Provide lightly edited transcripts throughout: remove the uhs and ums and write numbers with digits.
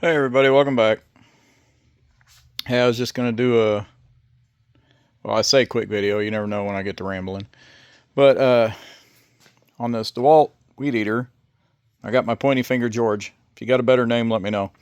Hey everybody, welcome back. Hey, I was just going to do I say quick video, you never know when I get to rambling. But on this Dewalt weed eater, I got my pointy finger George. If you got a better name, let me know.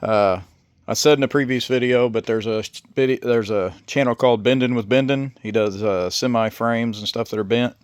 I said in a previous video, but there's a channel called Bendin' with Bendin. He does semi frames and stuff that are bent.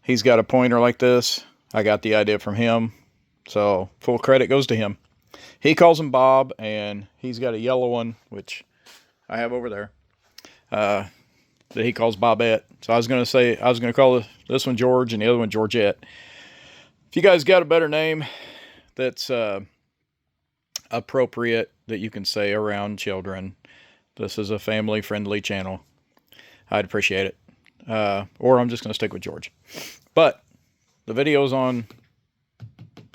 He's got a pointer like this. I got the idea from him, so full credit goes to him. He calls him Bob, and he's got a yellow one, which I have over there, that he calls Bobette. So I was going to call this one George and the other one Georgette. If you guys got a better name that's appropriate that you can say around children, this is a family-friendly channel, I'd appreciate it. Or I'm just going to stick with George. But the video's on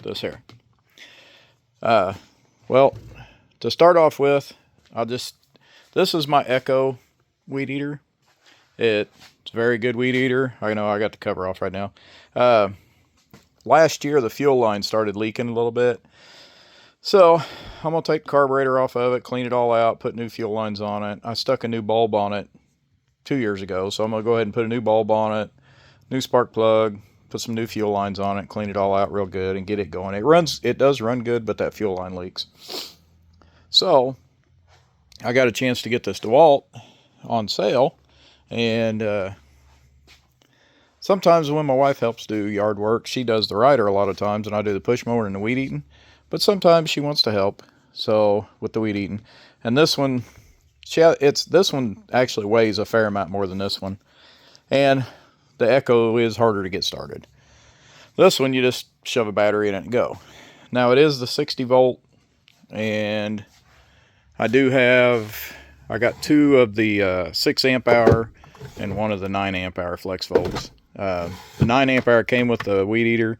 this here. Well, to start off with, this is my Echo weed eater. It's a very good weed eater. I know I got the cover off right now. Last year, the fuel line started leaking a little bit. So, I'm going to take the carburetor off of it, clean it all out, put new fuel lines on it. I stuck a new bulb on it 2 years ago, so I'm going to go ahead and put a new bulb on it, new spark plug, put some new fuel lines on it, clean it all out real good, and get it going. It does run good, but that fuel line leaks. So, I got a chance to get this Dewalt on sale, and sometimes when my wife helps do yard work, she does the rider a lot of times, and I do the push mower and the weed eating. But sometimes she wants to help, so with the weed eating. And this one, this one actually weighs a fair amount more than this one, and the Echo is harder to get started. This one, you just shove a battery in it and go. Now, it is the 60 volt, and I got two of the 6 amp hour and one of the 9 amp hour flex volts. The 9 amp hour came with the weed eater,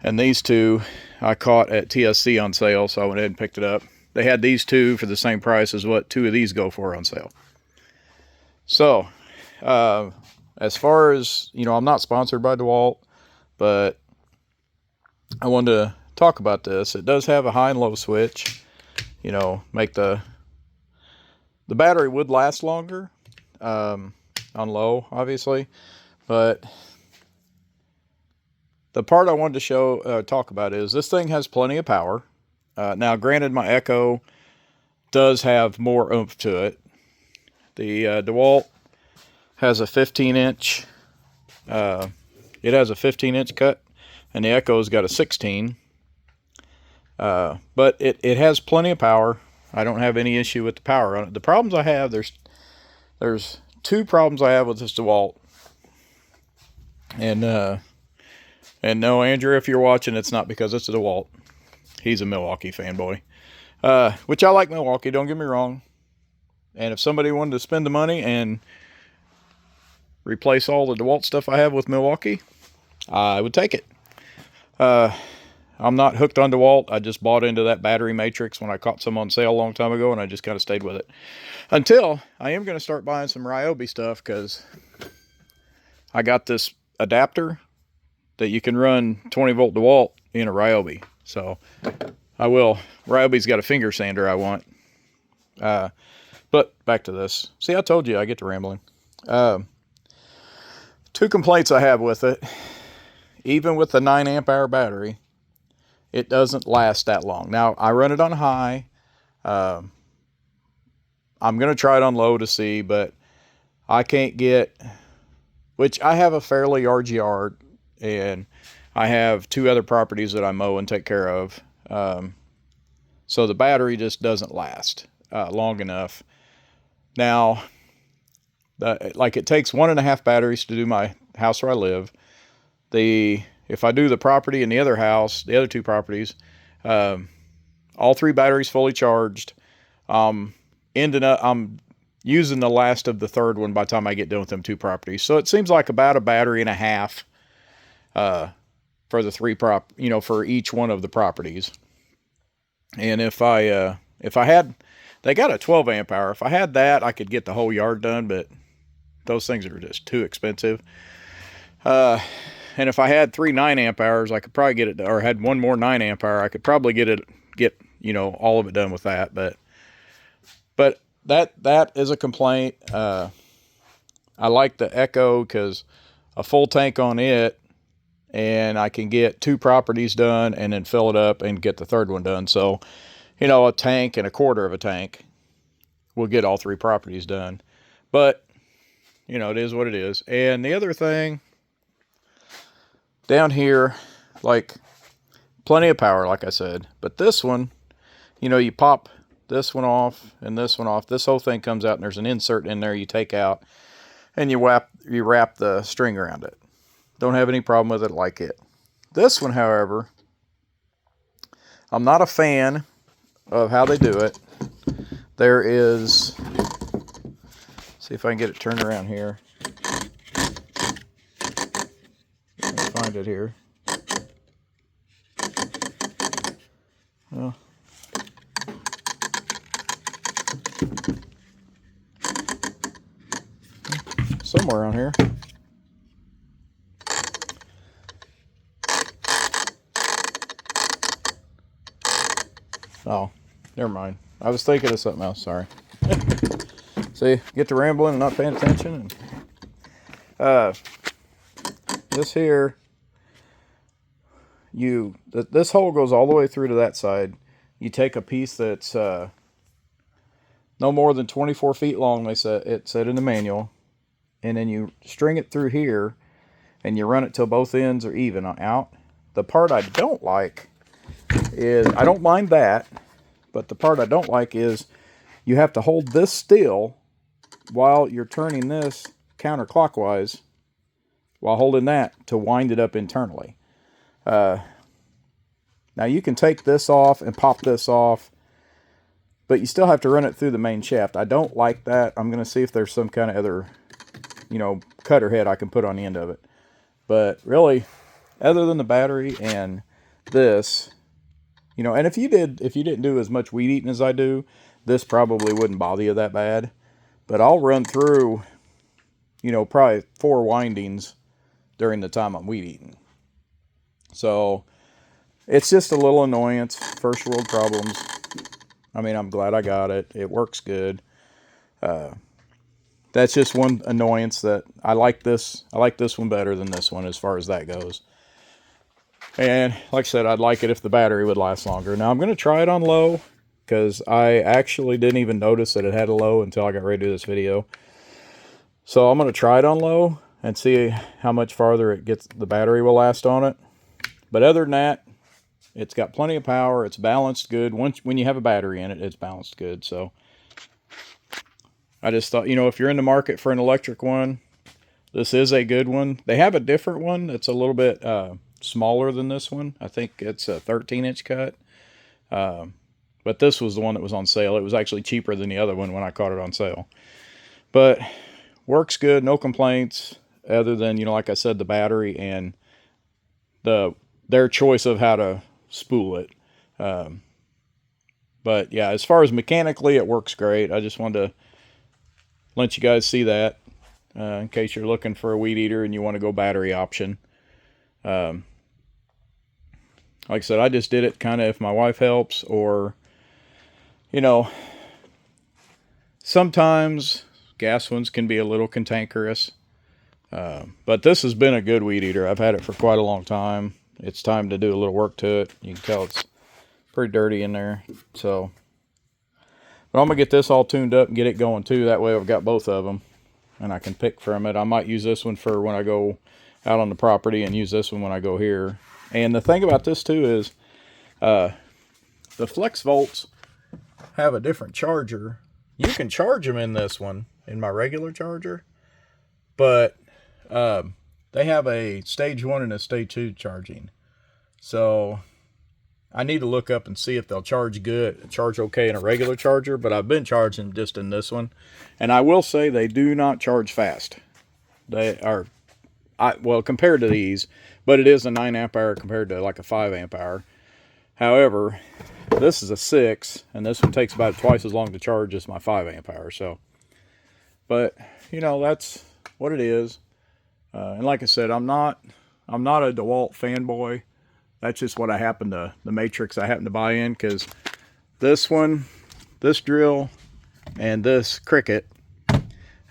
and these two I caught at TSC on sale, so I went ahead and picked it up. They had these two for the same price as what 2 of these go for on sale. So, as far as, I'm not sponsored by Dewalt, but I wanted to talk about this. It does have a high and low switch, make the battery would last longer, on low, obviously, but the part I wanted to talk about is this thing has plenty of power. Now, granted, my Echo does have more oomph to it. The Dewalt has a 15-inch, it has a 15-inch cut, and the Echo's got a 16. But it has plenty of power. I don't have any issue with the power on it. The problems I have, there's 2 problems I have with this Dewalt. And no, Andrew, if you're watching, it's not because it's a Dewalt. He's a Milwaukee fanboy. Which I like Milwaukee, don't get me wrong. And if somebody wanted to spend the money and replace all the Dewalt stuff I have with Milwaukee, I would take it. I'm not hooked on Dewalt. I just bought into that battery matrix when I caught some on sale a long time ago, and I just kind of stayed with it. Until I am going to start buying some Ryobi stuff, because I got this adapter that you can run 20 volt Dewalt in a Ryobi. So I will. Ryobi's got a finger sander I want. But back to this. See, I told you I get to rambling. 2 complaints I have with it. Even with the 9 amp hour battery, it doesn't last that long. Now, I run it on high. I'm going to try it on low to see, but I can't get, which I have a fairly large yard, and I have 2 other properties that I mow and take care of. So the battery just doesn't last long enough. Now, it takes 1.5 batteries to do my house where I live. If I do the property in the other house, the other 2 properties, all 3 batteries fully charged. I'm using the last of the 3rd one by the time I get done with them 2 properties. So it seems like about a battery and a half for the 3 for each one of the properties. And if I had, they got a 12 amp hour. If I had that, I could get the whole yard done, but those things are just too expensive. And if I had 3 9 amp hours, I could probably get it, or had one more 9 amp hour, I could probably get you know, all of it done with that. But that is a complaint. I like the Echo because a full tank on it, and I can get 2 properties done and then fill it up and get the third one done. So, you know, a tank and a quarter of a tank will get all 3 properties done. But, you know, it is what it is. And the other thing, down here, like, plenty of power, like I said. But this one, you know, you pop this one off and this one off. This whole thing comes out, and there's an insert in there you take out, and you wrap the string around it. Don't have any problem with it, like it. This one, however, I'm not a fan of how they do it. There is, see if I can get it turned around here. Let me find it here. Well, somewhere around here. Oh, never mind. I was thinking of something else. Sorry. See, get to rambling and not paying attention. And, this here, this hole goes all the way through to that side. You take a piece that's no more than 24 feet long. It said in the manual, and then you string it through here, and you run it till both ends are even out. The part I don't like is, I don't mind that, but the part I don't like is you have to hold this still while you're turning this counterclockwise while holding that to wind it up internally. Now you can take this off and pop this off, but you still have to run it through the main shaft. I don't like that. I'm going to see if there's some kind of other, you know, cutter head I can put on the end of it. But really, other than the battery and this, you know, and if you didn't do as much weed eating as I do, this probably wouldn't bother you that bad. But I'll run through, you know, probably 4 windings during the time I'm weed eating. So it's just a little annoyance. First world problems. I mean, I'm glad I got it. It works good. That's just one annoyance that I like this one better than this one as far as that goes. And like I said, I'd like it if the battery would last longer. Now I'm going to try it on low, because I actually didn't even notice that it had a low until I got ready to do this video. So I'm going to try it on low and see how much farther the battery will last on it. But other than that, it's got plenty of power. It's balanced good. When you have a battery in it, it's balanced good. So I just thought, you know, if you're in the market for an electric one, this is a good one. They have a different one that's a little bit smaller than this one. I think it's a 13-inch cut. But this was the one that was on sale. It was actually cheaper than the other one when I caught it on sale. But works good, no complaints, other than, you know, like I said, the battery and their choice of how to spool it. But yeah, as far as mechanically, it works great. I just wanted to let you guys see that in case you're looking for a weed eater and you want to go battery option. Like I said, I just did it kind of if my wife helps, or, you know, sometimes gas ones can be a little cantankerous. But this has been a good weed eater. I've had it for quite a long time. It's time to do a little work to it. You can tell it's pretty dirty in there. So, but I'm going to get this all tuned up and get it going too. That way I've got both of them and I can pick from it. I might use this one for when I go out on the property and use this one when I go here. And the thing about this too is the Flex Volts have a different charger. You can charge them in this one, in my regular charger, but they have a stage 1 and a stage 2 charging. So I need to look up and see if they'll charge okay in a regular charger, but I've been charging just in this one. And I will say they do not charge fast. They are, well, compared to these, but it is a 9 amp hour compared to like a 5 amp hour. However, this is a 6, and this one takes about twice as long to charge as my 5 amp hour. So, but you know, that's what it is. And like I said, I'm not a DeWalt fanboy. That's just what the matrix I happen to buy in, because this one, this drill, and this Cricket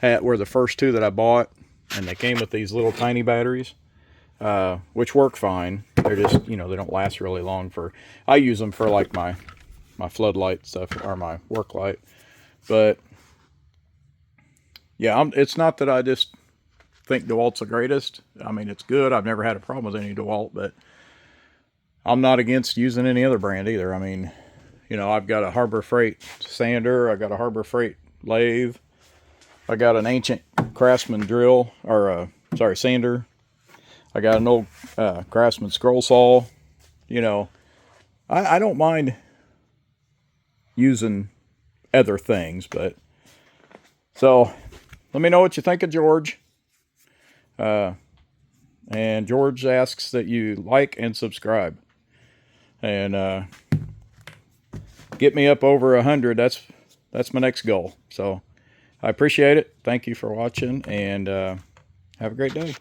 were the first two that I bought, and they came with these little tiny batteries, which work fine. They're just, you know, they don't last really long. I use them for like my floodlight stuff, or my work light. But yeah, it's not that I just think Dewalt's the greatest. I mean, it's good. I've never had a problem with any Dewalt, but I'm not against using any other brand either. I mean, you know, I've got a Harbor Freight sander. I got a Harbor Freight lathe. I got an ancient Craftsman drill, or sander. I got an old Craftsman scroll saw. You know, I don't mind using other things, but so let me know what you think of George. And George asks that you like and subscribe, and get me up over 100. That's my next goal. So I appreciate it. Thank you for watching, and have a great day.